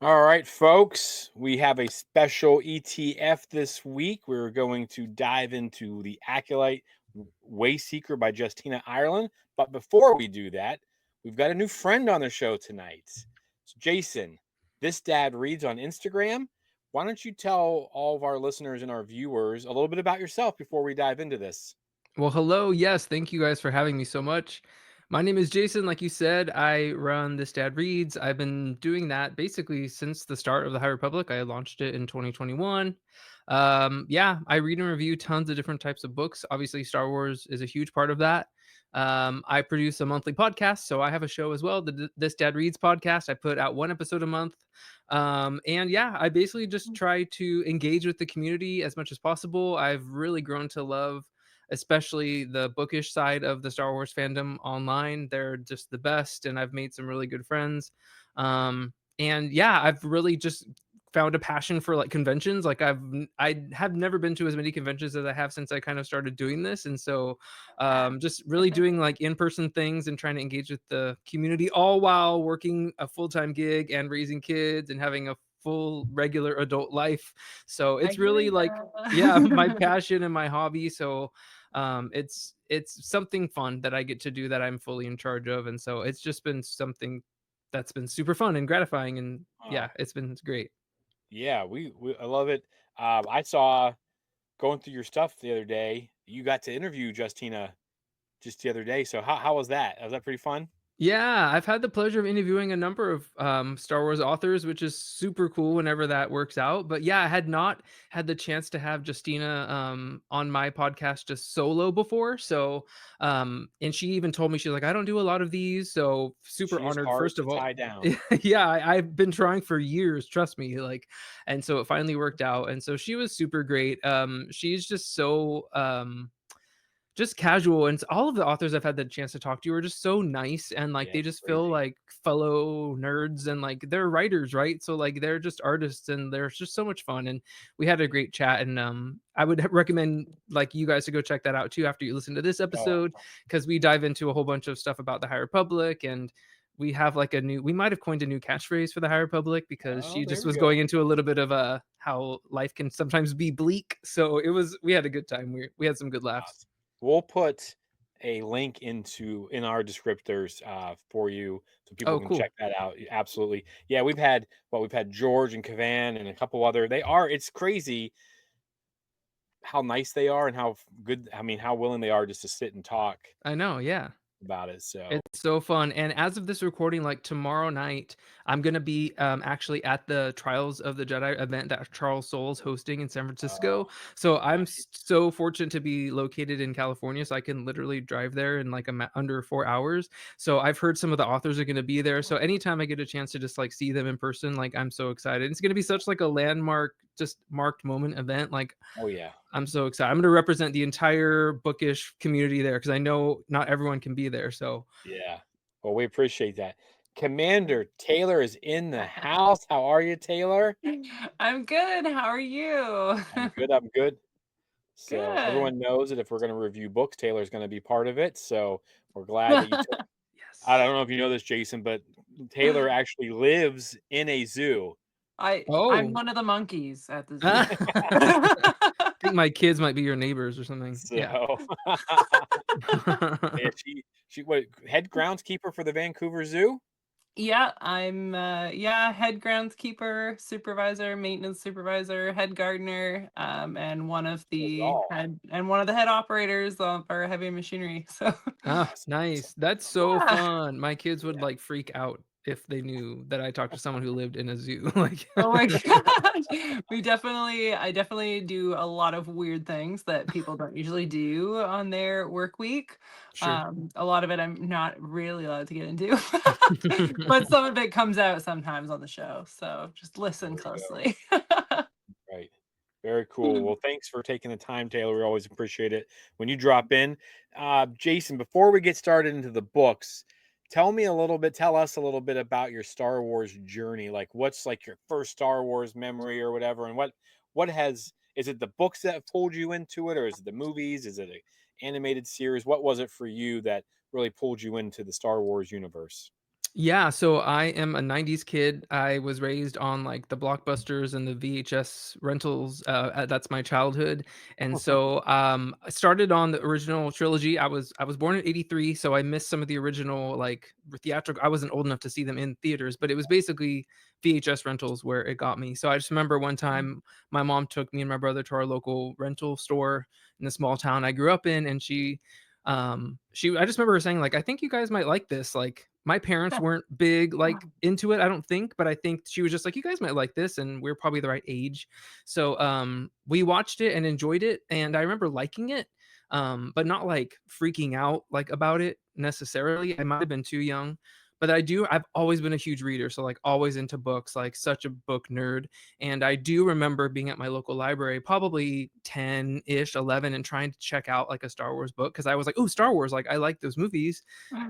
All right, folks, we have a special ETF this week. We're going to dive into the Acolyte Wayseeker by Justina Ireland. But before we do that, we've got a new friend on the show tonight. So Jason, this dad reads on Instagram. Why don't you tell all of our listeners and our viewers a little bit about yourself before we dive into this? Well, hello. Yes, thank you guys for having me so much. My name is Jason. Like you said, I run This Dad Reads. I've been doing that basically since the start of the High Republic. I launched it in 2021. Yeah, I read and review tons of different types of books. Obviously, Star Wars is a huge part of that. I produce a monthly podcast, so I have a show as well, the This Dad Reads podcast. I put out one episode a month. And yeah, I basically just try to engage with the community as much as possible. I've really grown to love especially the bookish side of the Star Wars fandom online. They're just the best, and I've made some really good friends. And yeah, I've really just found a passion for like conventions. Like I have never been to as many conventions as I have since I kind of started doing this, and so just really doing like in-person things and trying to engage with the community, all while working a full-time gig and raising kids and having a full regular adult life. So I it's hear really like yeah, my ya. passion and my hobby. So it's something fun that I get to do that I'm fully in charge of, and so it's just been something that's been super fun and gratifying, and Uh, yeah, it's been great. yeah, we I love it. I saw going through your stuff the other day. You got to interview Justina just the other day. So how was that? Was that pretty fun? Yeah, I've had the pleasure of interviewing a number of Star Wars authors, which is super cool whenever that works out. But yeah, I had not had the chance to have Justina on my podcast just solo before. So, and she even told me, she's like, I don't do a lot of these. So, super She's honored, hard first to of all. tie down. Yeah, I've been trying for years, trust me. Like, and so it finally worked out. And so she was super great. She's just so just casual, and all of the authors I've had the chance to talk to are just so nice, and like Yeah, they it's just feel crazy. like fellow nerds, and like they're writers, right? So like they're just artists, and they're just so much fun, and we had a great chat. And I would recommend like you guys to go check that out too after you listen to this Oh, episode, because we dive into a whole bunch of stuff about the High Republic. And we have like we might have coined a new catchphrase for the High Republic, because oh, she there just we was go. going into a little bit of how life can sometimes be bleak. So we had a good time. We had some good laughs. Awesome. We'll put a link in our descriptors for you so people Oh, can cool. check that out. Absolutely. Yeah, we've had George and Cavan and a couple other. It's crazy how nice they are and how good, I mean, how willing they are just to sit and talk I know, yeah. about it. So, It's so fun, and as of this recording, like, tomorrow night, I'm gonna be, actually at the Trials of the Jedi event that Charles Soule's hosting in San uh, Francisco, so I'm nice. so fortunate to be located in California, so I can literally drive there in, like, under 4 hours. So I've heard some of the authors are gonna be there, so anytime I get a chance to just, like, see them in person, like, I'm so excited. It's gonna be such, like, a landmark, just marked moment event, like, Oh, yeah. I'm so excited. I'm gonna represent the entire bookish community there, because I know not everyone can be there, so Yeah. Well, we appreciate that. Commander Taylor is in the house. How are you, Taylor? I'm good. How are you? I'm good. I'm good. So Good. everyone knows that if we're going to review books, Taylor's going to be part of it. So we're glad that you took. I yes. don't know if you know this, Jason, but Taylor actually lives in a zoo. I'm Oh. one of the monkeys at the zoo. I think my kids might be your neighbors or something. Yeah. So yeah, she what head groundskeeper for the Vancouver Zoo? Yeah, I'm head groundskeeper, supervisor, maintenance supervisor, head gardener, and Does it all. one of the head operators of our heavy machinery. So Oh, Awesome. nice. That's so yeah. fun. My kids would, Yeah. like, freak out if they knew that I talked to someone who lived in a zoo, like Oh my gosh. I definitely do a lot of weird things that people don't usually do on their work week. Sure. A lot of it I'm not really allowed to get into, but some of it comes out sometimes on the show. So just There listen we go. closely. Right. Very cool. Well, thanks for taking the time, Taylor. We always appreciate it when you drop in. Jason, before we get started into the books, tell us a little bit about your Star Wars journey. Like, what's like your first Star Wars memory or whatever, and is it the books that pulled you into it, or is it the movies? Is it a animated series? What was it for you that really pulled you into the Star Wars universe? Yeah, so I am a 90s kid. I was raised on like the Blockbusters and the VHS rentals. That's my childhood. And so I started on the original trilogy. I was born in 83, so I missed some of the original like theatrical. I wasn't old enough to see them in theaters, but it was basically VHS rentals where it got me. So I just remember one time my mom took me and my brother to our local rental store in the small town I grew up in, and she I just remember her saying like, I think you guys might like this. Like my parents weren't big like into it, I don't think, but I think she was just like, you guys might like this, and we're probably the right age. So we watched it and enjoyed it, and I remember liking it, but not like freaking out like about it necessarily. I might have been too young. But I've always been a huge reader, so like always into books, like such a book nerd. And I do remember being at my local library, probably 10-ish, 11, and trying to check out like a Star Wars book because I was like, oh, Star Wars, like I like those movies.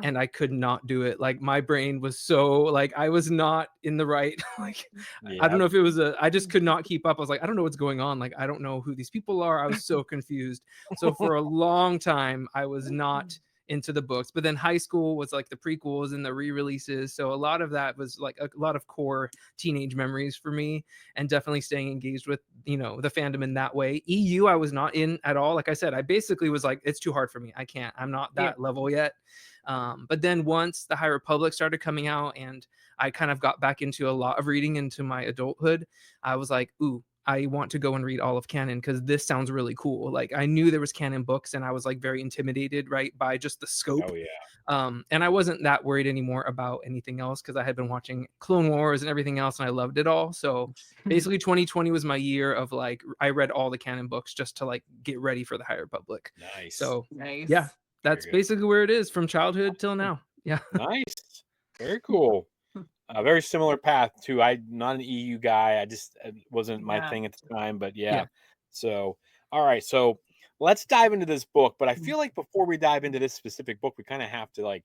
And I could not do it. Like my brain was so like I was not in the right like I don't Yeah. know if it was I just could not keep up. I was like, I don't know what's going on. Like I don't know who these people are. I was so confused. So for a long time I was not into the books. But then high school was like the prequels and the re-releases. So a lot of that was like a lot of core teenage memories for me, and definitely staying engaged with, the fandom in that way. EU I was not in at all. Like I said, I basically was like, it's too hard for me. I can't. I'm not Yeah. that level yet. But then once the High Republic started coming out and I kind of got back into a lot of reading into my adulthood, I was like, ooh, I want to go and read all of canon because this sounds really cool. Like I knew there was canon books and I was like very intimidated, right, by just the scope. Oh yeah. And I wasn't that worried anymore about anything else because I had been watching Clone Wars and everything else, and I loved it all. So basically, 2020 was my year of like I read all the canon books just to like get ready for the High Republic. Nice. So yeah, Nice. that's Very good. basically where it is from childhood till now. Yeah. Nice. Very cool. A very similar path too. I'm not an EU guy. I just it wasn't my Yeah. thing at the time, but yeah. Yeah. So, all right. So let's dive into this book. But I feel like before we dive into this specific book, we kind of have to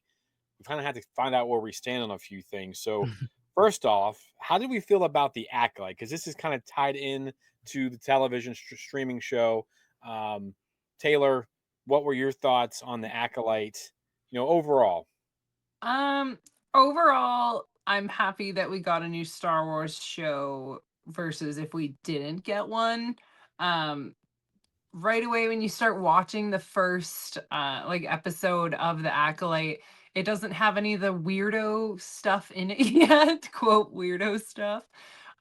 find out where we stand on a few things. So, first off, how did we feel about the Acolyte? Because this is kind of tied in to the television streaming show. Um, Taylor, what were your thoughts on the Acolyte? Overall. Um, Overall, I'm happy that we got a new Star Wars show versus if we didn't get one. Um, right away when you start watching the first like episode of the Acolyte, it doesn't have any of the weirdo stuff in it yet, quote weirdo stuff.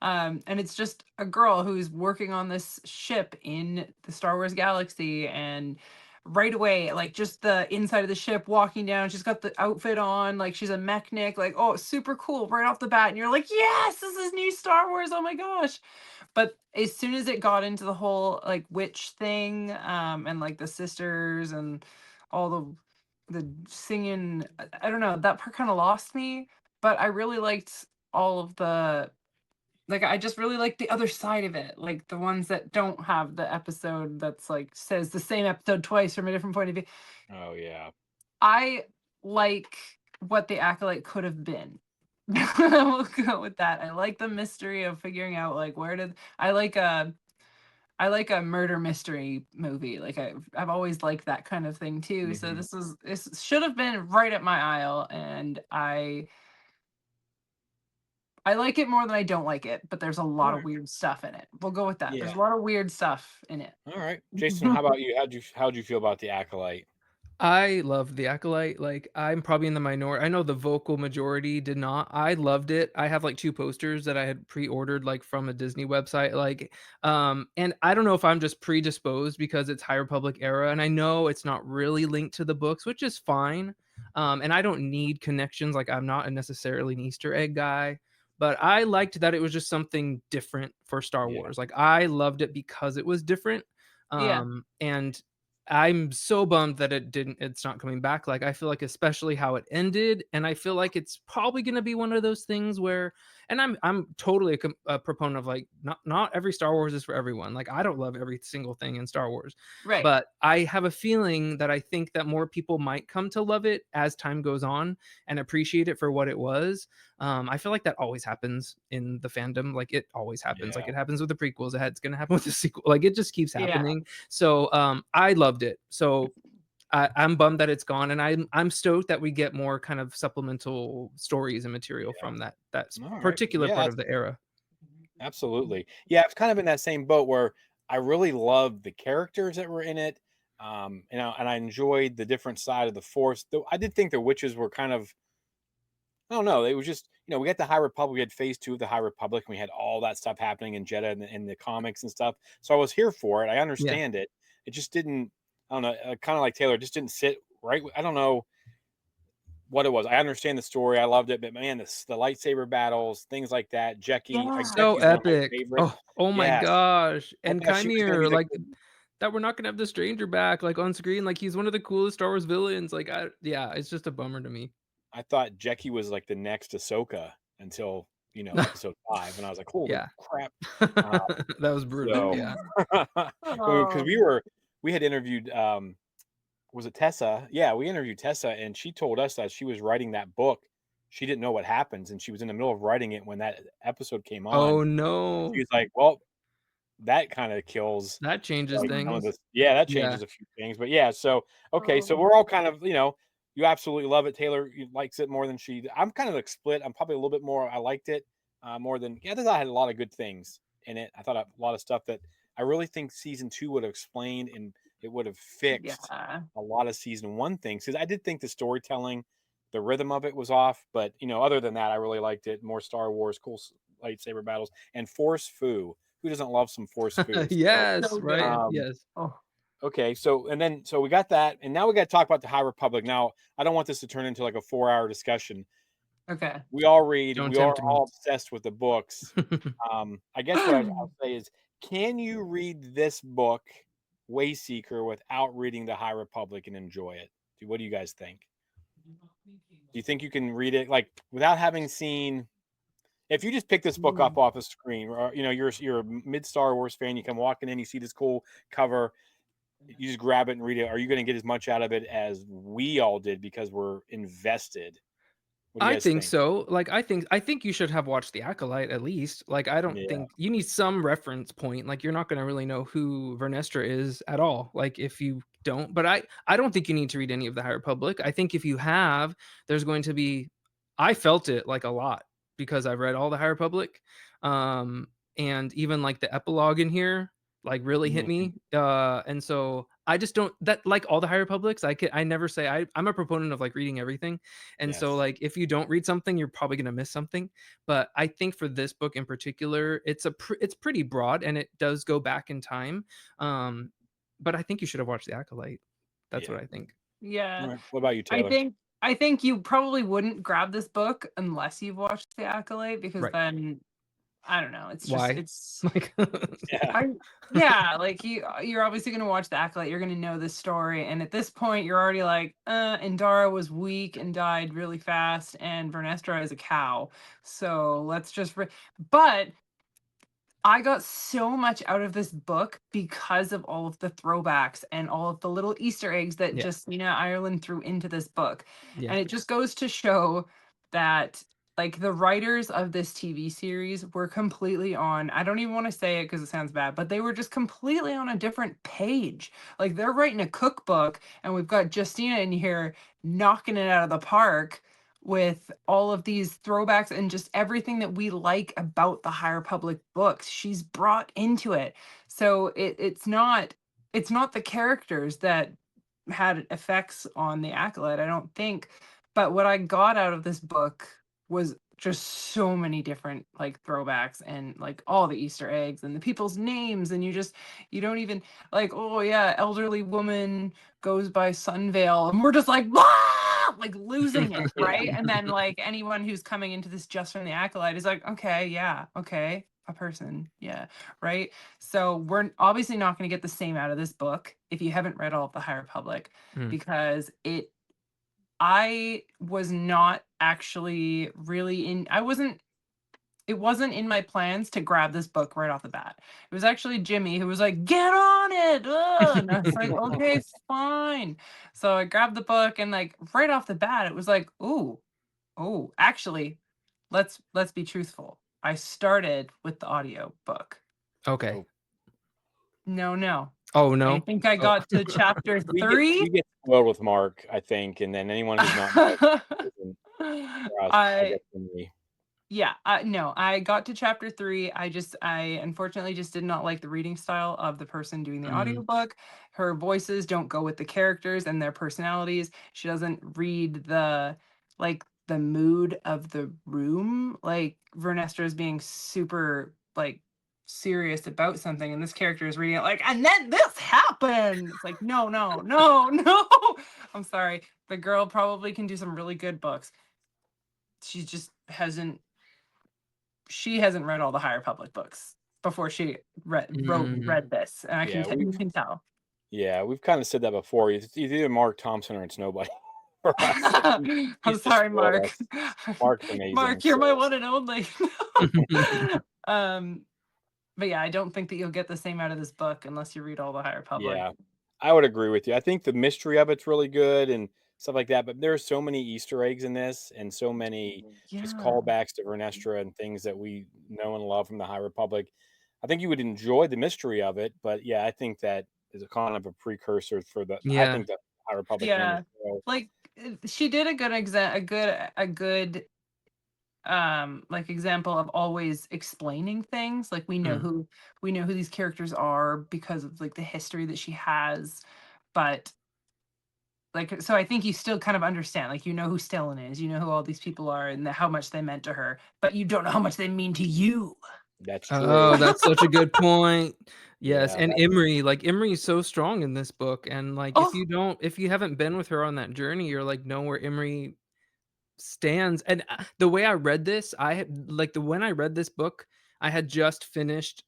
And it's just a girl who's working on this ship in the Star Wars galaxy, and right away, like just the inside of the ship, walking down, she's got the outfit on, like she's a mechanic, like, oh, super cool right off the bat, and you're like, yes, this is new Star Wars, oh my gosh. But as soon as it got into the whole like witch thing, and like the sisters and all the singing, I don't know, that part kind of lost me. But I really liked all of the, like, I just really like the other side of it, like the ones that don't have the episode that's like says the same episode twice from a different point of view. Oh yeah. I like what the Acolyte could have been. We'll go with that. I like the mystery of figuring out like where did I like a murder mystery movie. Like I've always liked that kind of thing too. So Hmm. this should have been right up my aisle, and I like it more than I don't like it, but there's a All lot of right. weird stuff in it. We'll go with that. There's Yeah. a lot of weird stuff in it. All right. Jason, how about you? How'd you feel about the Acolyte? I loved the Acolyte. Like, I'm probably in the minority. I know the vocal majority did not. I loved it. I have like two posters that I had pre-ordered like from a Disney website. And I don't know if I'm just predisposed because it's High Republic era, and I know it's not really linked to the books, which is fine. And I don't need connections. Like, I'm not necessarily an Easter egg guy, but I liked that it was just something different for Star Yeah. Wars. Like, I loved it because it was different. Yeah. And I'm so bummed that it's not coming back. Like, I feel like especially how it ended, and I feel like it's probably gonna be one of those things where, and I'm totally a proponent of like not every Star Wars is for everyone. Like, I don't love every single thing in Star Wars, Right. but I have a feeling that I think that more people might come to love it as time goes on and appreciate it for what it was. I feel like that always happens in the fandom. Like, it always happens. Like, Yeah. it happens with the prequels. It's gonna happen with the sequel. Like, it just keeps Yeah. happening. So I loved it. So I'm bummed that it's gone, and I'm stoked that we get more kind of supplemental stories and material Yeah. from that All right. particular Yeah, part that's of the era. absolutely. Yeah, it's kind of in that same boat where I really loved the characters that were in it. And I enjoyed the different side of the Force. Though I did think the witches were kind of, I don't know. It was just, we got the High Republic. We had Phase 2 of the High Republic, and we had all that stuff happening in Jeddah and in the comics and stuff. So I was here for it. I Yeah. understand it. It just didn't. I don't know. Kind of like Taylor, it just didn't sit right. I don't know what it was. I understand the story. I loved it, but man, the lightsaber battles, things like that. Yeah. So Jackie's one of my epic. favorite. Oh my Yes, gosh. I And thought she was gonna be Chimere, the. like, that we're not gonna have the stranger back, like, on screen, like, he's one of the coolest Star Wars villains, like, yeah, it's just a bummer to me. I thought Jackie was like the next Ahsoka until episode 5, and I was like, holy Yeah. crap. Uh, That was brutal, so yeah. because Oh, we had interviewed was it Tessa? Yeah, we interviewed Tessa, and she told us that she was writing that book. She didn't know what happens, and she was in the middle of writing it when that episode came on. Oh, She no. was like, "Well, that kind of kills That changes like some of things. this." Yeah, that Yeah. changes a few things, but yeah. So okay, so oh, we're all kind of you absolutely love it. Taylor likes it more than she. I'm kind of like split. I'm probably a little bit more. I liked it more than I thought. I had a lot of good things in it. I thought a lot of stuff that I really think season 2 would have explained and it would have fixed yeah. a lot of season 1 things because I did think the storytelling, the rhythm of it was off. But other than that, I really liked it. More Star Wars, cool lightsaber battles, and Force Foo. Who doesn't love some Force Foo? So, Yes, So right? good. um, Yes. Oh, okay, so we got that, and now we got to talk about the High Republic. Now, I don't want this to turn into like a 4-hour discussion. okay. We all read, Don't we are tempt me. all obsessed with the books. I guess what I'll say is, can you read this book, Wayseeker, without reading the High Republic and enjoy it? What do you guys think? Do you think you can read it like without having seen? If you just pick this book up off the screen, or you're a mid Star Wars fan, you come walking in, you see this cool cover, you just grab it and read it. Are you going to get as much out of it as we all did because we're invested? What do you I guys think think? so. Like, I think you should have watched The Acolyte at least. Like, I don't Yeah, think you need some reference point. Like, you're not gonna really know who Vernestra is at all. Like, if you don't. But I don't think you need to read any of the High Republic. I think if you have, there's going to be. I felt it like a lot because I've read all the High Republic, and even like the epilogue in here like really hit mhm, me. And so I just don't that like all the High Republics. I never say I'm a proponent of like reading everything. And so, yes, like, if you don't read something, you're probably gonna miss something. But I think for this book in particular, it's pretty broad and it does go back in time. Um, but I think you should have watched The Acolyte. That's yeah. what I think. All Yeah. right. What about you, I Taylor? think I think you probably wouldn't grab this book unless you've watched The Acolyte because Right. then I don't know. It's just Why? it's Like, Yeah, I yeah, like you're obviously gonna watch the Acolyte, you're gonna know this story, and at this point you're already like, Indara was weak and died really fast, and Vernestra is a cow. So let's just but I got so much out of this book because of all of the throwbacks and all of the little Easter eggs that yeah, Justina Ireland threw into this book. yeah, And it just goes to show that like the writers of this TV series were completely on, I don't even want to say it because it sounds bad, but they were just completely on a different page. Like they're writing a cookbook and we've got Justina in here knocking it out of the park with all of these throwbacks and just everything that we like about the High Republic books. She's brought into it. So it's not the characters that had effects on the Acolyte, I don't think. But what I got out of this book was just so many different like throwbacks and like all the Easter eggs and the people's names, and you don't even like, oh yeah, elderly woman goes by Sunvale, and we're just like, "Wah!" like losing it, yeah, right? And then like anyone who's coming into this just from the Acolyte is like, okay, yeah, okay, a person, yeah, right. So we're obviously not going to get the same out of this book if you haven't read all of the High Republic, mm, because I was not actually really in, it wasn't in my plans to grab this book right off the bat. It was actually Jimmy who was like, "Get on it!" ugh," and I was like, "Okay, fine." So I grabbed the book, and like right off the bat, it was like, "Ooh, oh, actually, let's be truthful. I started with the audio book. okay. oh, No. Oh I no. think I Oh. got to chapter We 3. get spoiled with Mark, I think, and then anyone who's not Mark isn't for us, I guess, for me. Yeah, no, I got to chapter 3. I unfortunately just did not like the reading style of the person doing the audiobook. Her voices don't go with the characters and their personalities. She doesn't read the mood of the room. Like Vernestra is being super serious about something, and this character is reading it like, and then this happened. It's like, no, no, no, no. I'm sorry. The girl probably can do some really good books. She just hasn't read all the High Republic books before she read this, and Yeah, you can tell. Yeah, we've kind of said that before. It's either Mark Thompson or it's nobody for us. Like, I'm he's just sorry, spoiled Mark. us. Mark's amazing. Mark, you're my So, one and only. But yeah, I don't think that you'll get the same out of this book unless you read all the High Republic. yeah, I would agree with you. I think the mystery of it's really good and stuff like that. But there are so many Easter eggs in this and so many just Yeah. callbacks to Vernestra and things that we know and love from the High Republic. I think you would enjoy the mystery of it. But yeah, I think that is a kind of a precursor for the. I Yeah. think the High Republic and Yeah. the show. Like she did a good example of always explaining things. Like we know Mm. who these characters are because of like the history that she has, but like, so I think you still kind of understand, like, you know who Stellan is, you know who all these people are and how much they meant to her, but you don't know how much they mean to you. That's Oh, true. that's such a good point. Yes, Yeah, and Imri, like Imri's so strong in this book, and like Oh, if you haven't been with her on that journey, you're like know where Imri stands. And the way I read this, I had like the when I read this book, I had just finished.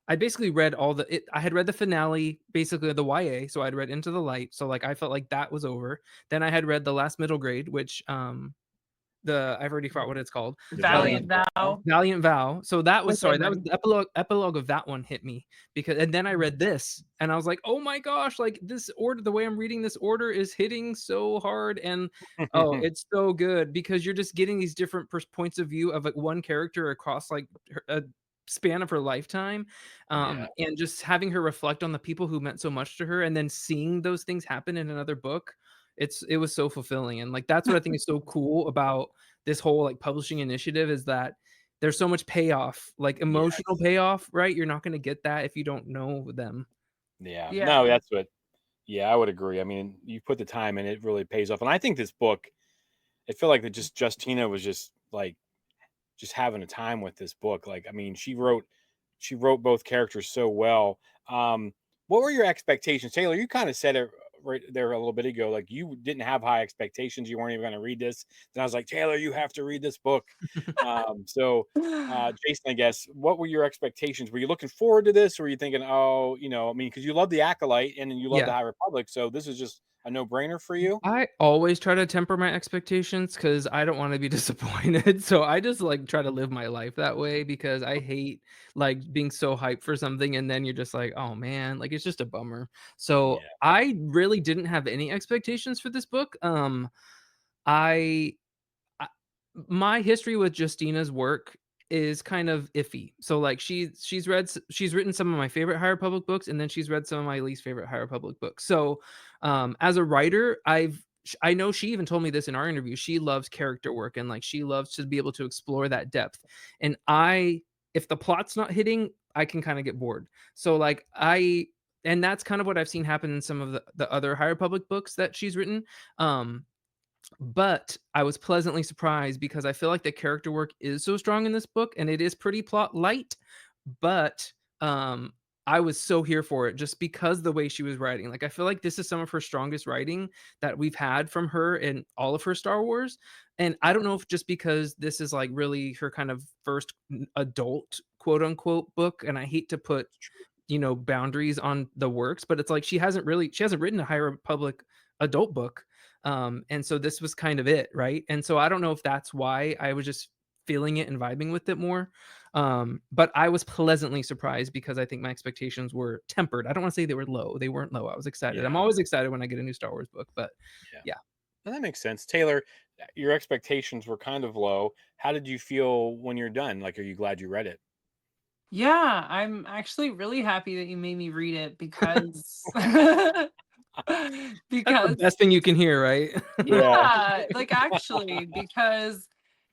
I basically read I had read the finale, basically the YA, so I'd read Into the Light. So like I felt like that was over. Then I had read the last middle grade, which I've already forgot what it's called. the Valiant Valiant Vow. Valiant Vow. So that was With sorry, that was Imran. the epilogue of that one hit me because and then I read this and I was like, "Oh my gosh, like this order the way I'm reading this order is hitting so hard and oh, it's so good because you're just getting these different points of view of like one character across like a span of her lifetime Yeah. and just having her reflect on the people who meant so much to her and then seeing those things happen in another book. It was so fulfilling and like that's what I think is so cool about this whole like publishing initiative is that there's so much payoff, like emotional Yes. payoff, right? You're not going to get that if you don't know them. Yeah. No, Yeah. that's what yeah, I would agree. I mean, you put the time in, it really pays off. And I think this book, I feel like that just Justina was just like just having a time with this book. Like, I mean, she wrote both characters so well. What were your expectations, Taylor? You kind of said it right there a little bit ago. Like, you didn't have high expectations. You weren't even going to read this. Then I was like, Taylor, you have to read this book. Jason, I guess, what were your expectations? Were you looking forward to this, or were you thinking, oh, I mean, because you love the Acolyte and then you love the Yeah. High Republic, so this is just a no brainer for you? I always try to temper my expectations because I don't want to be disappointed. So I just like try to live my life that way because I hate like being so hyped for something and then you're just like, oh man, like it's just a bummer. So Yeah. I really didn't have any expectations for this book. I I my history with Justina's work is kind of iffy. So like she's written some of my favorite High Republic books and then she's read some of my least favorite High Republic books. So as a writer, I know she even told me this in our interview. She loves character work and like she loves to be able to explore that depth. And if the plot's not hitting, I can kind of get bored. So like and that's kind of what I've seen happen in some of the other High Republic books that she's written. Um but I was pleasantly surprised because I feel like the character work is so strong in this book and it is pretty plot light, but um I was so here for it just because the way she was writing. Like I feel like this is some of her strongest writing that we've had from her in all of her Star Wars. And I don't know if just because this is like really her kind of first adult quote unquote book and I hate to put boundaries on the works, but it's like she hasn't written a High Republic adult book. And so this was kind of it, right? And so I don't know if that's why I was just feeling it and vibing with it more. But I was pleasantly surprised because I think my expectations were tempered. I don't want to say they were low. They weren't low. I was excited. I'm Yeah. always excited when I get a new Star Wars book, but Yeah. yeah. Well, that makes sense. Taylor, your expectations were kind of low. How did you feel when you're done? Like, are you glad you read it? Yeah, I'm actually really happy that you made me read it because That's the because best thing you can hear, right? Yeah. yeah, like actually because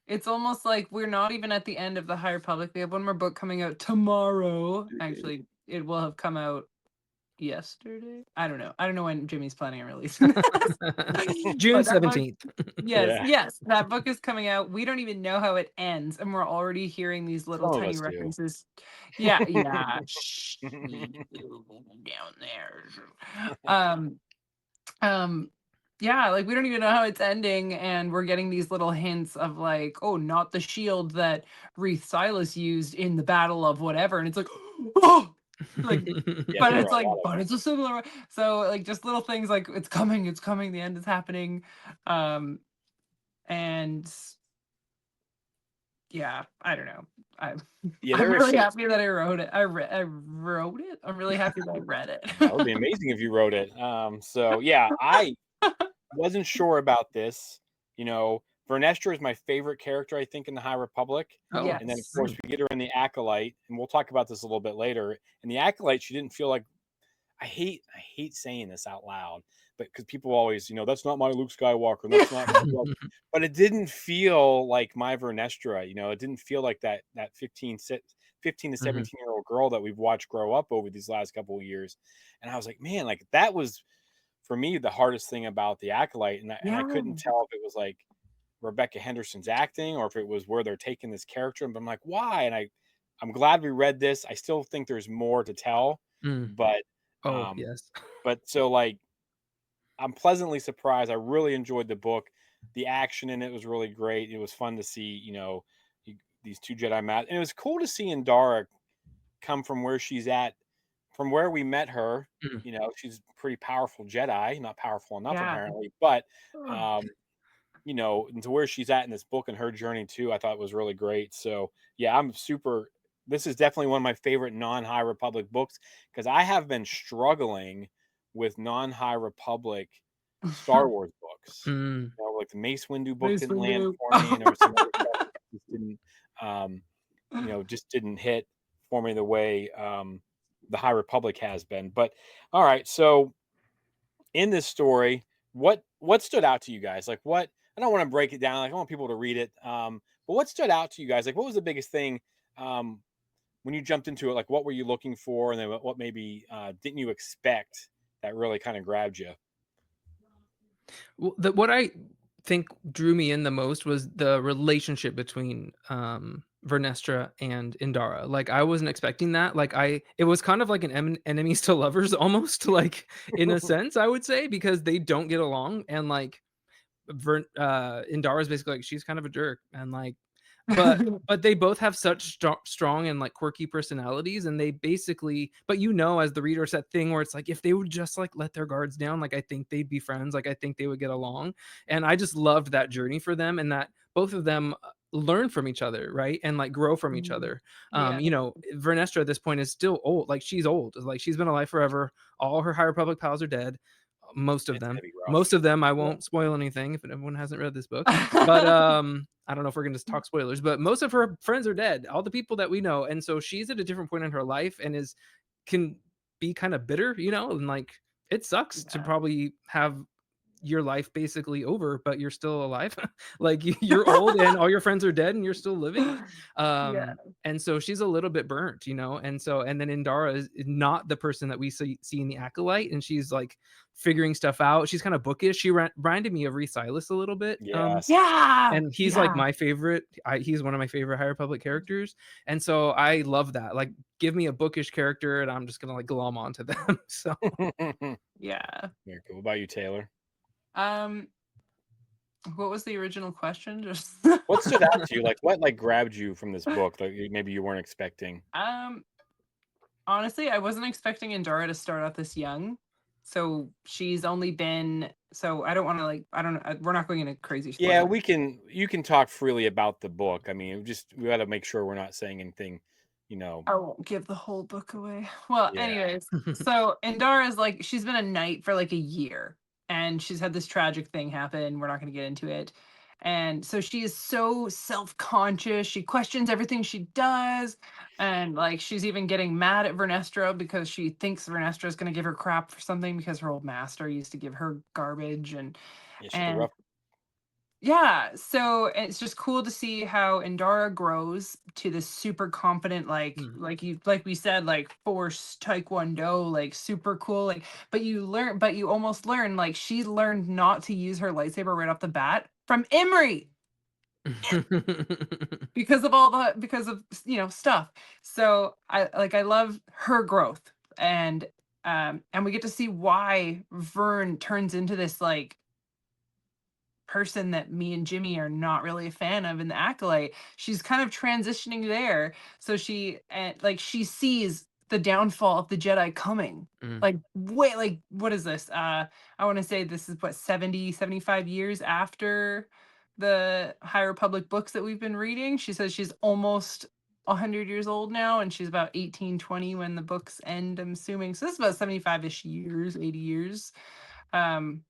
it's almost like we're not even at the end of the High Republic. We have one more book coming out tomorrow. Actually, it will have come out yesterday. I don't know. I don't know when Jimmy's planning on releasing this. June But that book, 17th. yes, Yeah. yes, that book is coming out. We don't even know how it ends, and we're already hearing these little Some of tiny us do. references. Yeah, yeah. Shh, you down there. Um, yeah, like we don't even know how it's ending, and we're getting these little hints of like, oh, not the shield that Reith Silas used in the battle of whatever, and it's like, oh, like, Yeah, but there are it's a like, lot of but them. it's a similar one. So like just little things like it's coming, the end is happening, and yeah, I don't know. I'm Yeah, I'm there are really some. happy that I wrote it. I wrote it. I'm really happy that I read That would it. be amazing if you wrote it. So yeah, I wasn't sure about this. You know, Vernestra is my favorite character, I think, in the High Republic. Oh, And then, of Yes. course, great. we get her in the Acolyte, and we'll talk about this a little bit later. In the Acolyte, she didn't feel like I hate saying this out loud, but because people always, that's not my Luke Skywalker, and that's not my but it didn't feel like my Vernestra. It didn't feel like that 15 to Mhm. 17-year-old girl that we've watched grow up over these last couple of years. And I was like, man, like that was for me the hardest thing about the Acolyte, and I Yeah. couldn't tell if it was like Rebecca Henderson's acting or if it was where they're taking this character. But I'm like, why? And I'm glad we read this. I still think there's more to tell, Mm. but Oh, um, yes. but so like I'm pleasantly surprised. I really enjoyed the book. The action in it was really great. It was fun to see, these two Jedi met, and it was cool to see Indara come from where she's at, from where we met her. Mm. She's a pretty powerful Jedi, not powerful enough Yeah. apparently, but Ugh. um, and to where she's at in this book and her journey too, I thought was really great. So yeah, I'm super. This is definitely one of my favorite non-High Republic books because I have been struggling with non-High Republic Star Wars books. Mm. Like the Mace Windu book Mace didn't land Windu. for me, and there was some other stuff that um, just didn't hit for me the way the High Republic has been. But all right, so in this story, what stood out to you guys? Like what I don't want to break it down. Like I want people to read it. But what stood out to you guys? Like what was the biggest thing um, when you jumped into it? Like what were you looking for, and then what maybe didn't you expect that really kind of grabbed you? Well, what I think drew me in the most was the relationship between Vernestra and Indara. Like I wasn't expecting that. Like it was kind of like an enemies to lovers almost, like in a sense, I would say, because they don't get along, and like Indara's basically like she's kind of a jerk, and like but they both have such strong and like quirky personalities, and they basically, but as the reader, it's that thing where it's like if they would just like let their guards down, like I think they'd be friends, like I think they would get along. And I just loved that journey for them, and that both of them learn from each other, right, and like grow from each Mm. other. Yeah. Vernestra at this point is still old, like she's old, like she's been alive forever. All her High Republic pals are dead, most of It's them. gonna be rough. Most of them, I Yeah. won't spoil anything if everyone hasn't read this book. But I don't know if we're gonna talk spoilers, but most of her friends are dead, all the people that we know. And so she's at a different point in her life and can be kind of bitter, and like it sucks to Yeah. probably have your life basically over, but you're still alive. Like you're old and all your friends are dead and you're still living. Yeah. And so she's a little bit burnt, and then Indara is not the person that we see in the Acolyte, and she's like figuring stuff out. She's kind of bookish. She reminded me of Rhys Silas a little bit. Yes. Yeah. And he's like Yeah. my favorite. He's one of my favorite High Republic characters, and so I love that. Like, give me a bookish character, and I'm just gonna like glom onto them. So Very Yeah. cool. What about you, Taylor? Um, what was the original question? Just What stood out to you? Like what like grabbed you from this book that maybe you weren't expecting? um, honestly, I wasn't expecting Indara to start out this young. So she's only been so I don't want to like I don't know we're not going into crazy Yeah, spoilers. you can talk freely about the book. I mean, we got to make sure we're not saying anything, you know. I won't give the whole book away. Well, Yeah. anyways, so Indara is like she's been a knight for like a year and she's had this tragic thing happen. We're not going to get into it. And so she is so self-conscious. She questions everything she does. And like she's even getting mad at Vernestra because she thinks Vernestra is going to give her crap for something because her old master used to give her garbage. Yeah, she's a And rough. yeah, so it's just cool to see how Indara grows to this super confident, like we said, like force taekwondo, like super cool, like but you almost learn like she learned not to use her lightsaber right off the bat from Imri because of stuff. So I love her growth, and we get to see why Vern turns into this like person that me and Jimmy are not really a fan of in the Acolyte. She's kind of transitioning there. So she sees the downfall of the Jedi coming. Mm. Like wait, like what is this? I want to say this is what 75 years after the High Republic books that we've been reading. She says she's almost 100 years old now, and she's about 1820 when the books end, I'm assuming. So this is about 75-ish years, 80 years. Um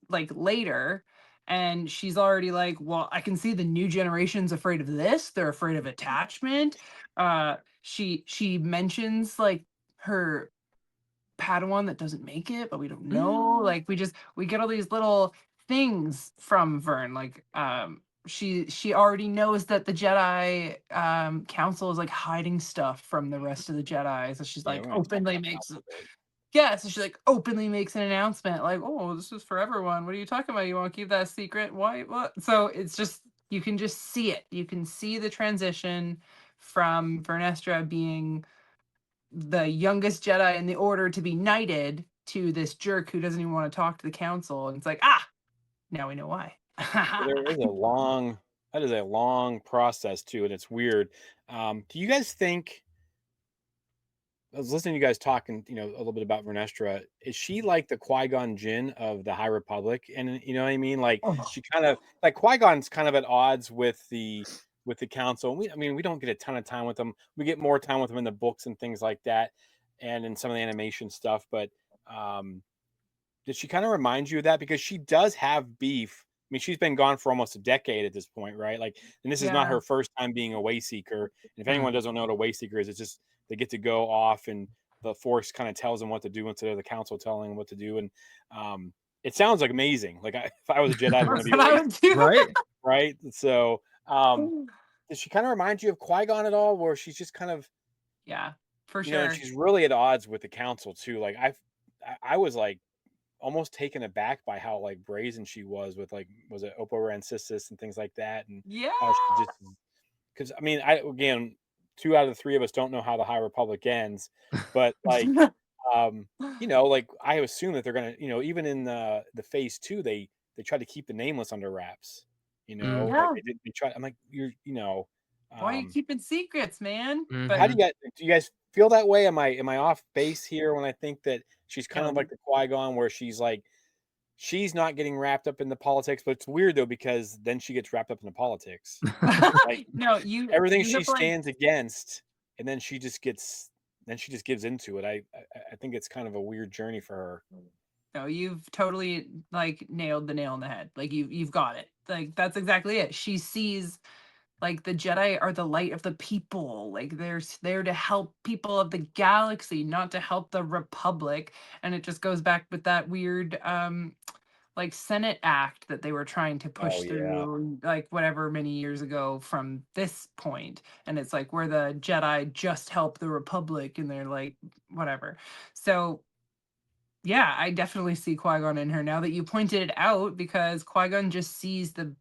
like later, and she's already like, well, I can see the new generation's afraid of this, they're afraid of attachment. She mentions like her Padawan that doesn't make it, but we don't know. Like we get all these little things from Vern, like she already knows that the Jedi council is like hiding stuff from the rest of the Jedi, so she's Yeah, like we're gonna talk openly about makes that a bit. yeah, so she like openly makes an announcement like, "Oh, this is for everyone. What are you talking about? You want to keep that a secret? Why? What?" So it's just you can just see it. You can see the transition from Vernestra being the youngest Jedi in the Order to be knighted to this jerk who doesn't even want to talk to the council. And it's like, now we know why. Well, that is a long process too, and it's weird. Do you guys think? I was listening to you guys talking, a little bit about Vernestra. Is she like the Qui-Gon Jinn of the High Republic? And you know what I mean? Like Oh, she kind of like Qui-Gon's kind of at odds with the council. And we don't get a ton of time with them. We get more time with them in the books and things like that, and in some of the animation stuff. But um, did she kind of remind you of that? Because she does have beef. I mean, she's been gone for almost a decade at this point, right? Like, and this is not yeah. her first time being a Wayseeker. And if Mm. anyone doesn't know what a Wayseeker is, it's just they get to go off and the Force kind of tells them what to do instead of the Council telling them what to do. And it sounds like amazing. Like if I was a Jedi, I'd want to That's be a what I would Wayseeker, do. Right? right? So, does she kind of remind you of Qui-Gon at all, where she's just kind of, Yeah, for and sure. she's really at odds with the Council too. Like I was like almost taken aback by how like brazen she was with like was it Oppo Rancisis and things like that, and Yeah. how she just because I mean I again 2 out of the 3 of us don't know how the High Republic ends, but like like I assume that they're gonna even in the phase 2 they try to keep the nameless under wraps, Mm. like Yeah. they try. I'm like Why are you um keeping secrets, man? But how do Mhm. you guys do you guys feel that way? Am I off base here when I think that she's kind of no, like the Qui-Gon where she's like she's not getting wrapped up in the politics, but it's weird though because then she gets wrapped up in the politics. Like no, you everything you she have like stands against, and then she just gives into it. I think it's kind of a weird journey for her. no, you've totally like nailed the nail on the head. Like you've got it. Like that's exactly it. She sees like the Jedi are the light of the people. Like they're there to help people of the galaxy, not to help the Republic. And it just goes back with that weird like Senate act that they were trying to Oh push yeah. through like whatever many years ago from this point. And it's like where the Jedi just help the Republic and they're like whatever. So yeah, I definitely see Qui-Gon in her now that you pointed it out because Qui-Gon just sees the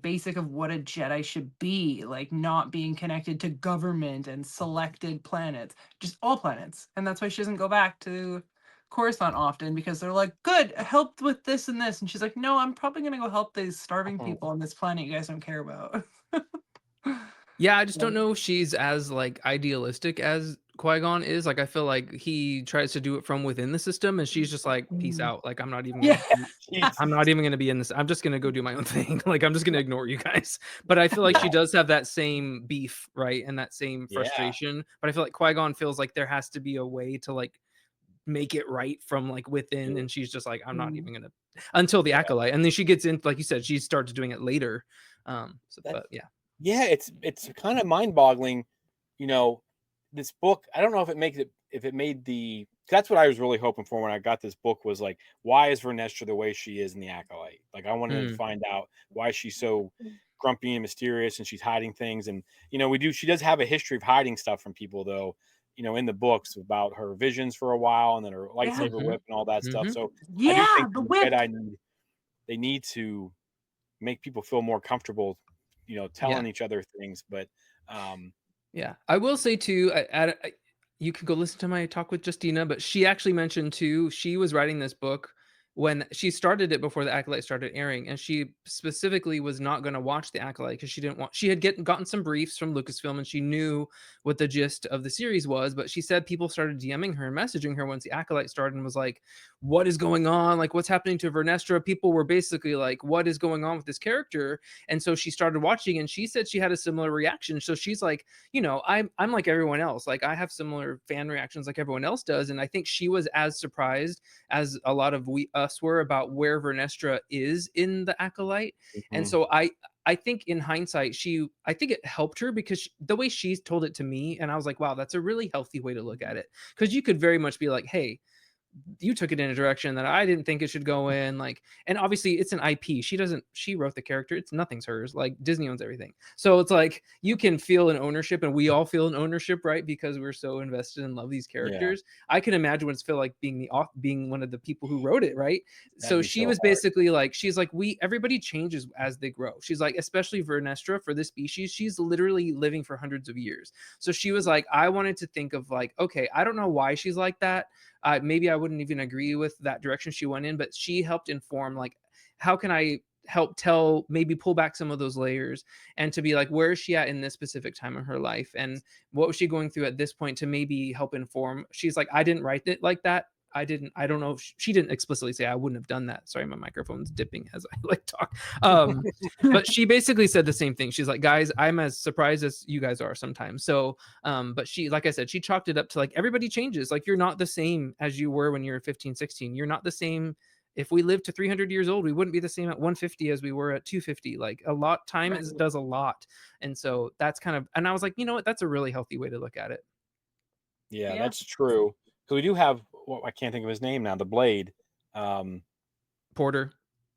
basic of what a Jedi should be, like not being connected to government and selected planets, just all planets. And that's why she doesn't go back to Coruscant often because they're like, "Good, I helped with this and this." And she's like, "No, I'm probably going to go help these starving people on this planet you guys don't care about." Yeah, I just Yeah. don't know if she's as, like, idealistic as Qui-Gon is. Like, I feel like he tries to do it from within the system, and she's just like, "Peace Mm. out. Like, I'm not even Yeah. gonna She's I'm not even gonna be in this. I'm just gonna go do my own thing. Like, I'm just gonna ignore you guys." But I feel like yeah. she does have that same beef, right, and that same Yeah. frustration. But I feel like Qui-Gon feels like there has to be a way to, like, make it right from, like, within, and she's just like, "I'm not Mm. even gonna until the Acolyte, and then she gets in, like you said, she starts doing it later. But yeah, it's kind of mind-boggling, you know, this book. I don't know if it made the. That's what I was really hoping for when I got this book, was like, why is Vernestra the way she is in the Acolyte? Like, I wanted to find out why she's so grumpy and mysterious and she's hiding things. And she does have a history of hiding stuff from people, though, in the books, about her visions for a while, and then her lightsaber whip and all that stuff. So I do think the the whip. they need to make people feel more comfortable, telling each other things. But yeah, I will say too, you can go listen to my talk with Justina, but she actually mentioned too, she was writing this book when she started it before the Acolyte started airing, and she specifically was not going to watch the Acolyte because she didn't want. She had gotten some briefs from Lucasfilm, and she knew what the gist of the series was. But she said people started DMing her and messaging her once the Acolyte started, and was like, "What is going on? Like, what's happening to Vernestra?" People were basically like, "What is going on with this character?" And so she started watching, and she said she had a similar reaction. So she's like, I'm like everyone else. Like, I have similar fan reactions like everyone else does, and I think she was as surprised as a lot of us were about where Vernestra is in the Acolyte. And so I think in hindsight, I think it helped her because the way she told it to me, and I was like, wow, that's a really healthy way to look at it. Because you could very much be like, hey, you took it in a direction that I didn't think it should go in. Like, and obviously it's an IP. She wrote the character. It's nothing's hers. Like, Disney owns everything. So it's like, you can feel an ownership, and we all feel an ownership, right? Because we're so invested and love these characters. I can imagine what it's feel like being one of the people who wrote it, right? So she was basically like, she's like, everybody changes as they grow. She's like, especially Vernestra, for this species, she's literally living for hundreds of years. So she was like, I wanted to think of like, okay, I don't know why she's like that. Maybe I wouldn't even agree with that direction she went in, but she helped inform, like, how can I help maybe pull back some of those layers, and to be like, where is she at in this specific time in her life, and what was she going through at this point, to maybe help inform. She's like, I didn't write it like that. I don't know if she didn't explicitly say I wouldn't have done that. Sorry, my microphone's dipping as I like talk. But she basically said the same thing. She's like, guys, I'm as surprised as you guys are sometimes. So, but she, like I said, she chalked it up to like, everybody changes. Like, you're not the same as you were when you were 15, 16. You're not the same. If we lived to 300 years old, we wouldn't be the same at 150 as we were at 250. Like, time does a lot. And so that's kind of, and I was like, you know what? That's a really healthy way to look at it. Yeah, that's true. So we do have, I can't think of his name now, the Blade. Porter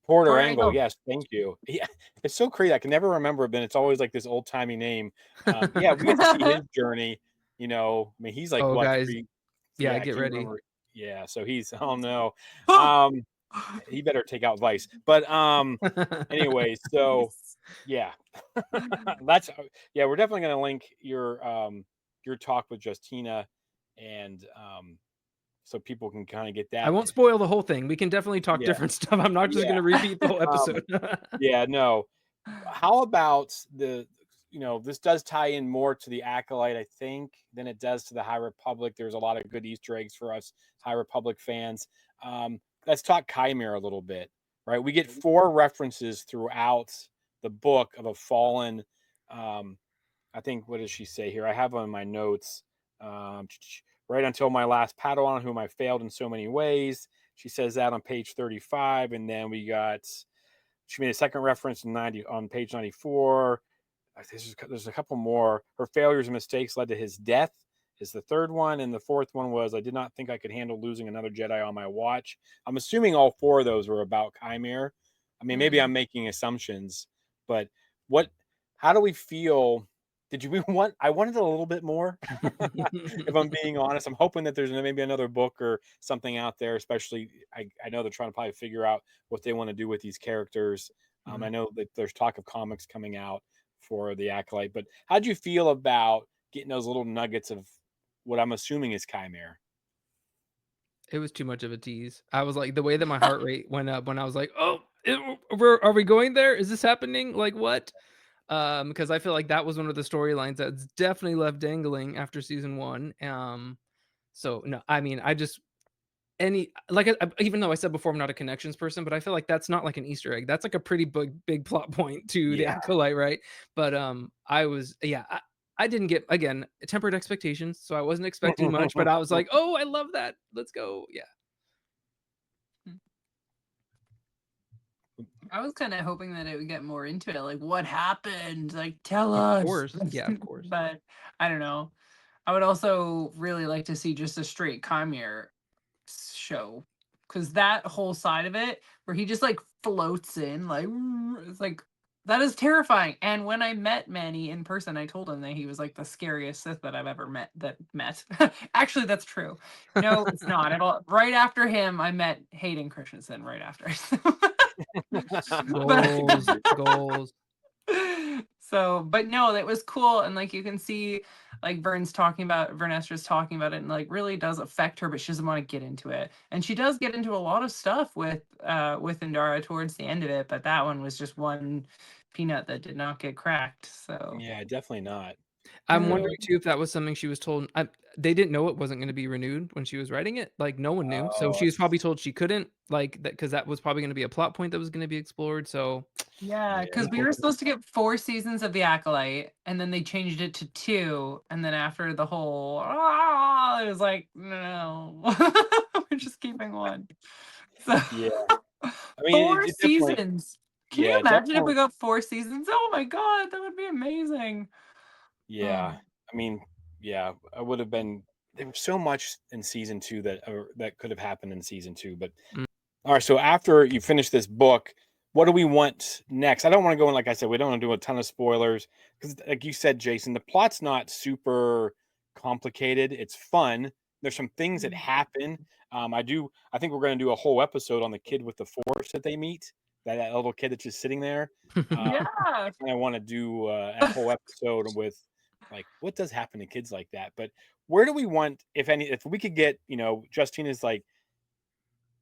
Angle. Yes, thank you. Yeah, it's so crazy. I can never remember it, but it's always like this old timey name. Yeah, we get to see his journey. I mean, he's like, what, guys, yeah, get ready. Remember. Yeah, so he's, oh no, he better take out Vice. But anyway, so yeah, we're definitely gonna link your talk with Justina, and so people can kind of get that. I won't spoil the whole thing. We can definitely talk different stuff. I'm not just going to repeat the whole episode. Yeah, no. How about this does tie in more to the Acolyte, I think, than it does to the High Republic. There's a lot of good Easter eggs for us High Republic fans. Let's talk Chimera a little bit, right? We get 4 references throughout the book of a fallen, I think, what does she say here? I have on my notes. Right until my last Padawan, whom I failed in so many ways. She says that on page 35. And then she made a second reference on page 94. There's a couple more. Her failures and mistakes led to his death is the third one. And the fourth one was, I did not think I could handle losing another Jedi on my watch. I'm assuming all 4 of those were about Chimera. I mean, maybe I'm making assumptions, but how do we feel? I wanted a little bit more, if I'm being honest. I'm hoping that there's maybe another book or something out there, especially I know they're trying to probably figure out what they want to do with these characters. I know that there's talk of comics coming out for the Acolyte, but how'd you feel about getting those little nuggets of what I'm assuming is Chimera? It was too much of a tease. I was like, the way that my heart rate went up when I was like, oh, are we going there? Is this happening? Like, what? Because I feel like that was one of the storylines that's definitely left dangling after season 1. So no, I mean, even though I said before I'm not a connections person, but I feel like that's not like an Easter egg. That's like a pretty big plot point to the Acolyte, right? But I didn't get, again, tempered expectations, so I wasn't expecting much, but I was like, oh, I love that. Let's go. Yeah. I was kind of hoping that it would get more into it. Like, what happened? Like, tell Of us. course. Yeah, of course. But I don't know. I would also really like to see just a straight Chimera show, because that whole side of it where he just like floats in, like it's like that is terrifying. And when I met Manny in person, I told him that he was like the scariest Sith that I've ever met. Actually, that's true. No, it's not at all. Right after him, I met Hayden Christensen right after. Goals, goals. So, but no, that was cool. And like you can see, like Vernestra's talking about it, and like really does affect her, but she doesn't want to get into it. And she does get into a lot of stuff with Indara towards the end of it, but that one was just one peanut that did not get cracked. So Yeah, definitely not. I'm wondering too if that was something she was told. They didn't know it wasn't going to be renewed when she was writing it. Like no one knew, so Oh, she was probably told she couldn't. Like that because that was probably going to be a plot point that was going to be explored. So yeah, yeah. because we were supposed to get 4 seasons of the Acolyte, and then they changed it to 2, and then after the whole it was like, no, we're just keeping one. So Yeah. I mean, four it definitely. seasons. Can you Yeah, imagine if we definitely. got 4 seasons? Oh my god, that would be amazing. Yeah. Oh. I mean, yeah, I would have been. There was so much in season two that could have happened in season two, but mm, all right. So after you finish this book, what do we want next? I don't want to go in, like I said, we don't want to do a ton of spoilers because, like you said, Jason, the plot's not super complicated. It's fun. There's some things that happen. I think we're going to do a whole episode on the kid with the force that they meet. That little kid that's just sitting there. Yeah. I kind of want to do a whole episode with like what does happen to kids like that. But where do we want, if any, if we could get, Justina's like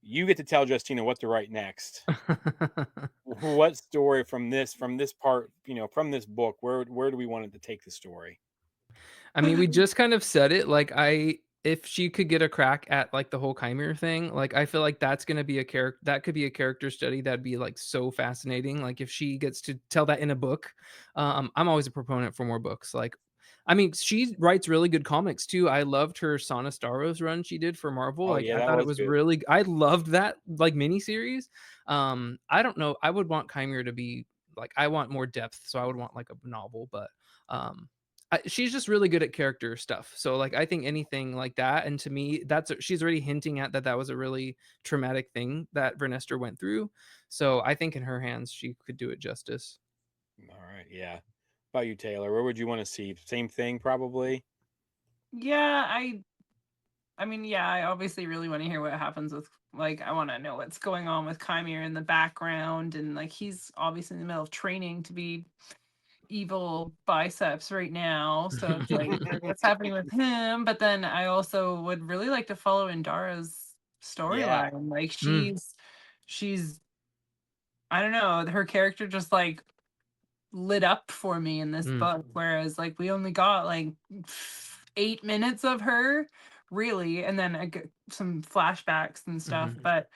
you get to tell Justina what to write next. What story from this part, from this book, where do we want it to take the story? I mean, we just kind of said it. Like, if she could get a crack at like the whole Chimera thing, like I feel like that's gonna be a character that could be a character study that'd be like so fascinating. Like if she gets to tell that in a book, I'm always a proponent for more books. Like, I mean, she writes really good comics too. I loved her Sana Starros run she did for Marvel. Oh Like yeah, I that thought it was was good. really. I loved that like miniseries. I don't know. I would want Chimera to be like I want more depth, so I would want like a novel, but um she's just really good at character stuff. So like I think anything like that, and to me, she's already hinting at that was a really traumatic thing that Vernestra went through. So I think in her hands, she could do it justice. All right, yeah. How about you, Taylor? Where would you want to see? Same thing, probably. Yeah, I mean, yeah, I obviously really want to hear what happens with, like, I want to know what's going on with Chimera in the background, and like he's obviously in the middle of training to be evil biceps right now, so it's like what's happening with him. But then I also would really like to follow Indara's Yeah. storyline. Like Mm, she's I don't know, her character just like lit up for me in this mm, book, whereas like we only got like 8 minutes of her really, and then I get some flashbacks and stuff. mhm, But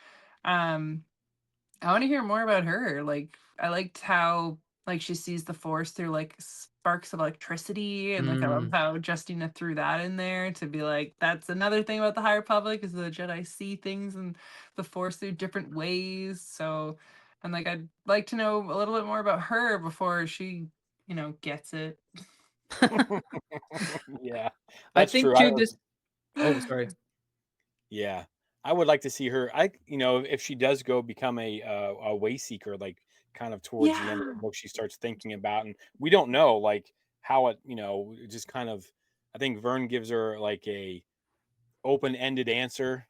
um I want to hear more about her. Like I liked how like she sees the force through like sparks of electricity, and like I love mm. how Justina threw that in there to be like that's another thing about the High Republic is the Jedi see things and the force through different ways. So and like I'd like to know a little bit more about her before she, gets it. Yeah, I that's think true. too. This. Oh, sorry. Yeah, I would like to see her. If she does go become a Wayseeker, like kind of towards the end of the Yeah. book, she starts thinking about, and we don't know like how it, just kind of. I think Vern gives her like a open-ended answer,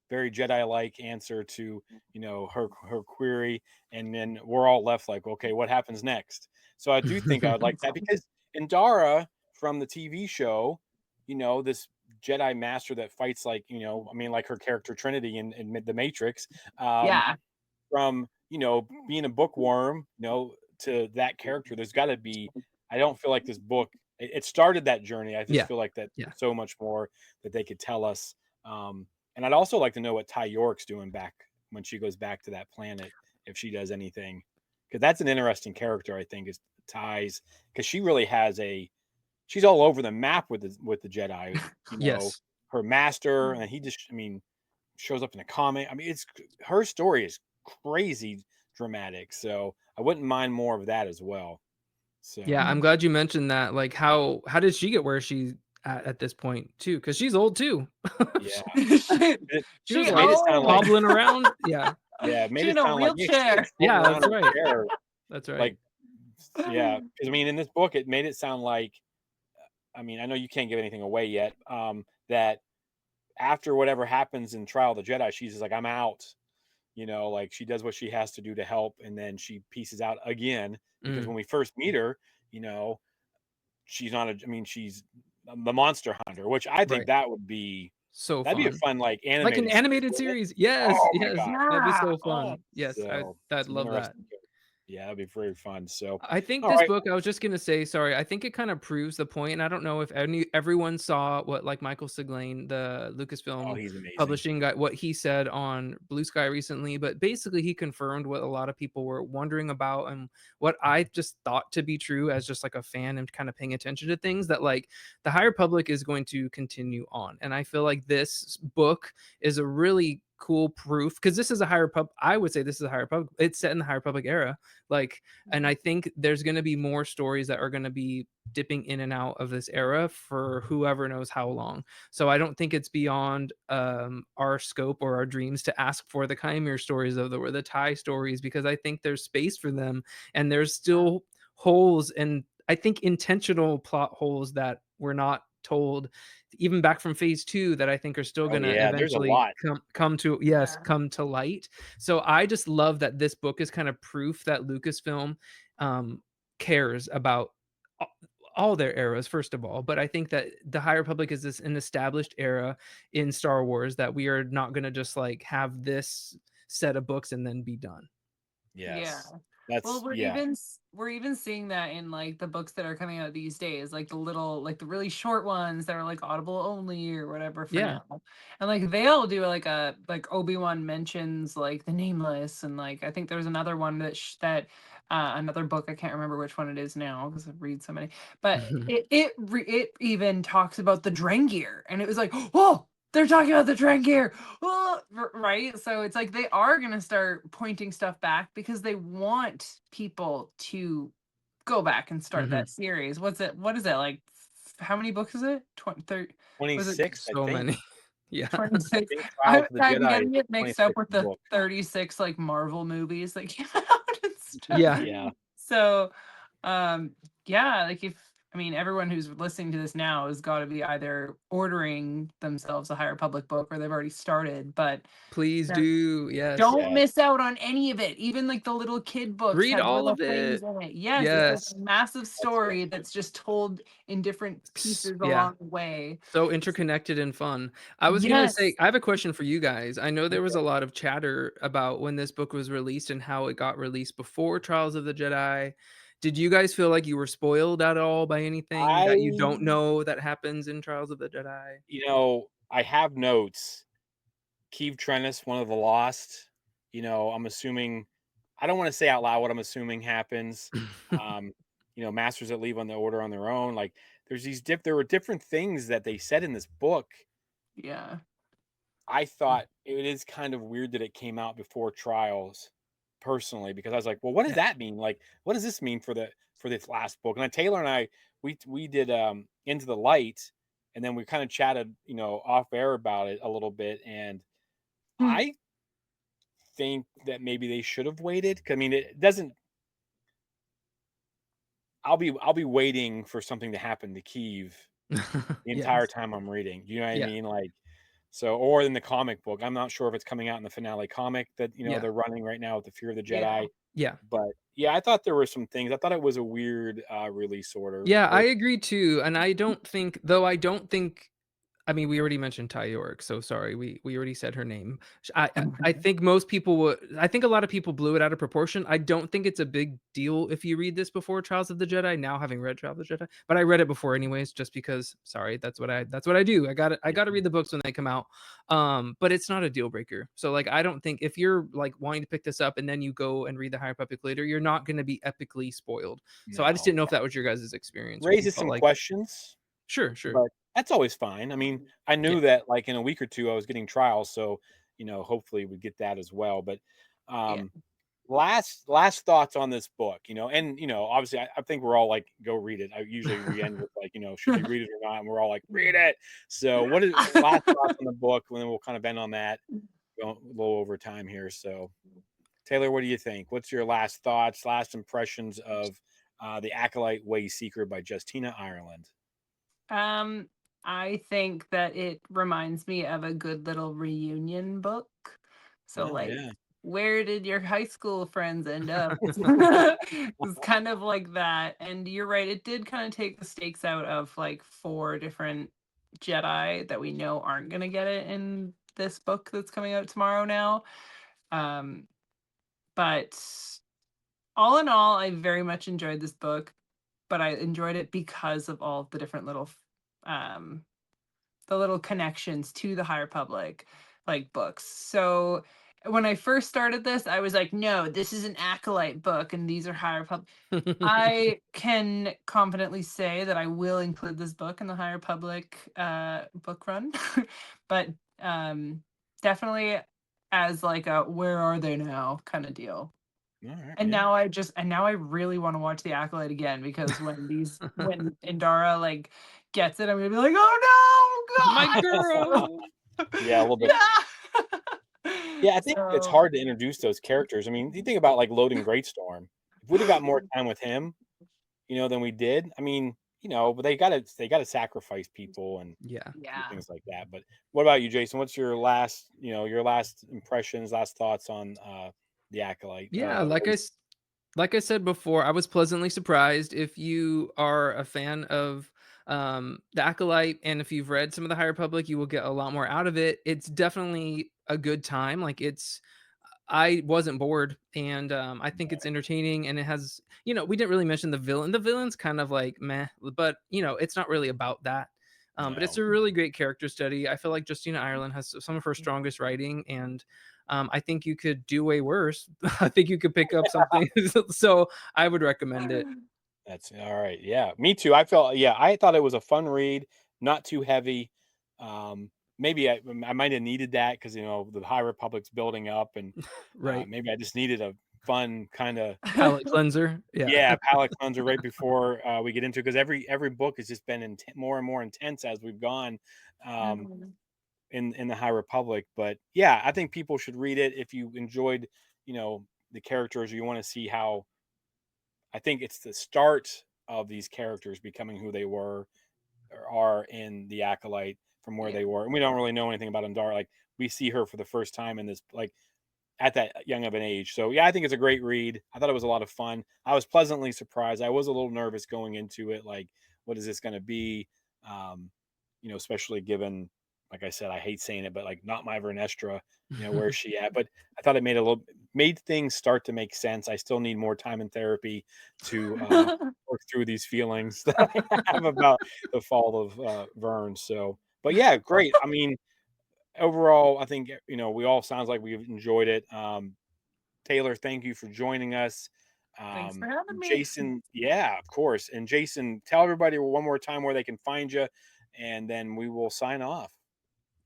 very Jedi-like answer to, her query, and then we're all left like, okay, what happens next? So I do think I would like that because Indara from the TV show, this Jedi master that fights like, I mean, like her character Trinity in the Matrix, um, Yeah. from being a bookworm, to that character, there's got to be. I don't feel like this book. It started that journey. I just Yeah, feel like that yeah. there's so much more that they could tell us. And I'd also like to know what Ty York's doing back when she goes back to that planet, if she does anything, because that's an interesting character. I think is Ty's, because she really has she's all over the map with the Jedi. Yes. Her master, and he just, I mean, shows up in a comic. I mean, it's her story is crazy dramatic. So I wouldn't mind more of that as well. So Yeah, I'm glad you mentioned that. Like, how did she get where she's at this point too? Because she's old too. yeah, she, She was she made like it sound like oh hobbling around. Yeah, yeah, it made she it in a sound like yeah, she's like wheelchair. floating yeah, around that's in right. a chair. That's right. Like yeah, because I mean, in this book, it made it sound like I mean, I know you can't give anything away yet. That after whatever happens in Trial of the Jedi, she's just like, I'm out. Like she does what she has to do to help, and then she pieces out again. Because Mm, when we first meet her, you know, she's not I mean, she's the monster hunter, which I think right. So that'd be a fun. fun like Like an animated series, animated wouldn't it? series. Yes, Oh my yes. god. That'd be Yeah. so Oh, fun. Yes, So I'd some love that. interesting yeah, that'd be very fun. So I think all this right. book, I was just gonna say, sorry, I think it kind of proves the point, and I don't know if everyone saw what like Michael Siglain, the Oh, Lucasfilm he's amazing. publishing guy, what he said on Blue Sky recently, but basically he confirmed what a lot of people were wondering about and what I just thought to be true as just like a fan and kind of paying attention to things, that like the High Republic is going to continue on. And I feel like this book is a really cool proof, because this is a High Republic. I would say this is a High Republic. It's set in the High Republic era. Like, and I think there's going to be more stories that are going to be dipping in and out of this era for whoever knows how long. So I don't think it's beyond our scope or our dreams to ask for the Chimera stories of the or the Thai stories, because I think there's space for them, and there's still holes, and I think intentional plot holes that were not told even back from phase 2, that I think are still Oh going to yeah, there's a eventually lot. come to, yes, yeah. come to light. So I just love that this book is kind of proof that Lucasfilm um, cares about a- all their eras, first of all. But I think that the High Republic is an established era in Star Wars, that we are not going to just like have this set of books and then be done. Yeah. Yes. Well, That's yeah. we're even seeing that in like the books that are coming out these days, like the little like the really short ones that are like Audible only or whatever for Yeah. now. And like they all do like a like Obi-Wan mentions like the Nameless, and like I think there's another one that another book, I can't remember which one it is now because I read so many. But it even talks about the Drengir, and it was like, "Oh, they're talking about the Drengir." Oh, right? So it's like they are going to start pointing stuff back because they want people to go back and start Mhm. that series. What is it? Like how many books is it? 20, 30, was it 26, I So think. many. Yeah. 26? I think Trials of the I'm Jedi is getting the it mixed up 26th with the book. 36 like Marvel movies that came out and stuff. Yeah. Yeah. So, um, yeah, like if I mean everyone who's listening to this now has got to be either ordering themselves a High Republic book or they've already started, but Please do. Yes. don't Yeah. miss out on any of it. Even like the little kid books Read have all little of things it. in it. Yes, it's like Yes. a massive That's story that's just told in different pieces Yeah. along the way. So interconnected and fun. I was gonna say, Yes. I have a question for you guys. I know there was okay. a lot of chatter about when this book was released and how it got released before Trials of the Jedi. Did you guys feel like you were spoiled at all by anything that you don't I know that happens in Trials of the Jedi? I have notes. Keeve Trennis, one of the lost. I'm assuming I don't want to say out loud what I'm assuming happens. Um, masters that leave on the order on their own. Like there's there were different things that they said in this book. Yeah. I thought it is kind of weird that it came out before trials, personally, because I was like, well, what does Yeah. that mean? Like, what does this mean for this last book? And then Taylor and I, we did Into the Light, and then we kind of chatted, off air about it a little bit, and Hmm. I think that maybe they should have waited. 'Cause, I mean, it doesn't. I'll be waiting for something to happen to Keeve the entire Yes. time I'm reading. You know what I Yeah. mean? Like, so, or in the comic book, I'm not sure if it's coming out in the finale comic that Yeah. they're running right now with the Fear of the Yeah. Jedi. Yeah. But yeah, I thought there were some things. I thought it was a weird release order. Yeah, I agree too, and I don't think, though I don't think, I mean, we already mentioned Ty York, so sorry. We already said her name. I think most people would. I think a lot of people blew it out of proportion. I don't think it's a big deal if you read this before Trials of the Jedi. Now having read Trials of the Jedi, but I read it before anyways, just because. Sorry, that's what I do. I got to read the books when they come out. But it's not a deal breaker. So like, I don't think if you're like wanting to pick this up and then you go and read the High Republic later, you're not going to be epically spoiled. So I just No, didn't know if that was your guys' experience, or if you raises felt some like, questions, sure, sure, but that's always fine. I mean, I yeah, knew that like in a week or two I was getting trials, so hopefully we get that as well. But Yeah. um, last thoughts on this book, and obviously I think we're all like, go read it. Usually we end with like, should you read it or not? And we're all like, read it. So what is last thoughts on the book? And then we'll kind of end on that. Going a little over time here. So Taylor, what do you think? What's your last thoughts, last impressions of The Acolyte Wayseeker by Justina Ireland? I think that it reminds me of a good little reunion book. So Oh, like, yeah. where did your high school friends end up? It's kind of like that. And you're right, it did kind of take the stakes out of like 4 different Jedi that we know aren't gonna get it in this book that's coming out tomorrow now. Um, but all in all, I very much enjoyed this book, but I enjoyed it because of all the different little um the little connections to the High Republic, like books. So when I first started this, I was like, no, this is an Acolyte book, and these are High Republic. I can confidently say that I will include this book in the High Republic book run, but definitely as like a where are they now kind of deal. All right, And yeah. now I really want to watch The Acolyte again, because when Indara like gets it, I'm gonna be like, My oh no, girl. Yeah, a little bit. yeah. Yeah, I think it's So hard to introduce those characters. I mean, you think about like Loading Greatstorm. If we'd have got more time with him, than we did, I mean, but they gotta sacrifice people and Yeah. do yeah. things like that. But what about you, Jason? What's your last impressions, last thoughts on the Acolyte? Yeah, like I said before, I was pleasantly surprised. If you are a fan of The Acolyte, and if you've read some of the High Republic, you will get a lot more out of it. It's definitely a good time. Like, I wasn't bored, and I think it's entertaining, and it has, we didn't really mention the villain. The villain's kind of like meh, but it's not really about that. But it's No. a really great character study. I feel like Justina Ireland has some of her strongest writing, and I think you could do way worse. I think you could pick up something. So I would recommend it. That's all right. Yeah, me too. I thought it was a fun read, not too heavy. Um, maybe I might have needed that because the High Republic's building up, and Right. maybe I just needed a fun kind of Palette cleanser. Yeah. palate cleanser right before we get into it, because every book has just been more and more intense as we've gone um, in the High Republic. But yeah, I think people should read it if you enjoyed the characters, or you want to see how. I think it's the start of these characters becoming who they were or are in the Acolyte from where Yeah. they were. And we don't really know anything about Andara. Like, we see her for the first time in this, like, at that young of an age. So yeah, I think it's a great read. I thought it was a lot of fun. I was pleasantly surprised. I was a little nervous going into it. Like, what is this going to be? Um, especially given, like I said, I hate saying it, but like, not my Vernestra, where's she at? But I thought it made things start to make sense. I still need more time in therapy to work through these feelings that I have about the fall of Vern. So, but yeah, great. I mean, overall, I think we all sounds like we've enjoyed it. Taylor, thank you for joining us. Thanks for having me. Jason, yeah, of course. And Jason, tell everybody one more time where they can find you, and then we will sign off.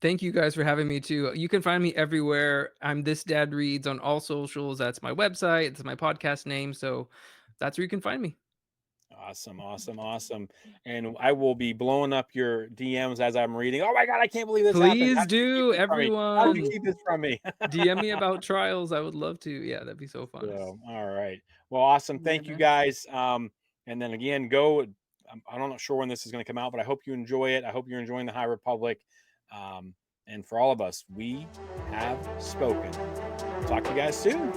Thank you guys for having me too. You can find me everywhere. I'm This Dad Reads on all socials. That's my website. It's my podcast name. So that's where you can find me. Awesome, awesome, awesome. And I will be blowing up your DMs as I'm reading. Oh my God, I can't believe this happened. How Please did you keep do, this from me? How did you everyone. keep this from me? DM me about trials. I would love to. Yeah, that'd be so fun. So, all right. Well, awesome. Thank you Yeah. guys. And then again, go. I'm not sure when this is going to come out, but I hope you enjoy it. I hope you're enjoying the High Republic. Um, and for all of us, we have spoken. Talk to you guys soon.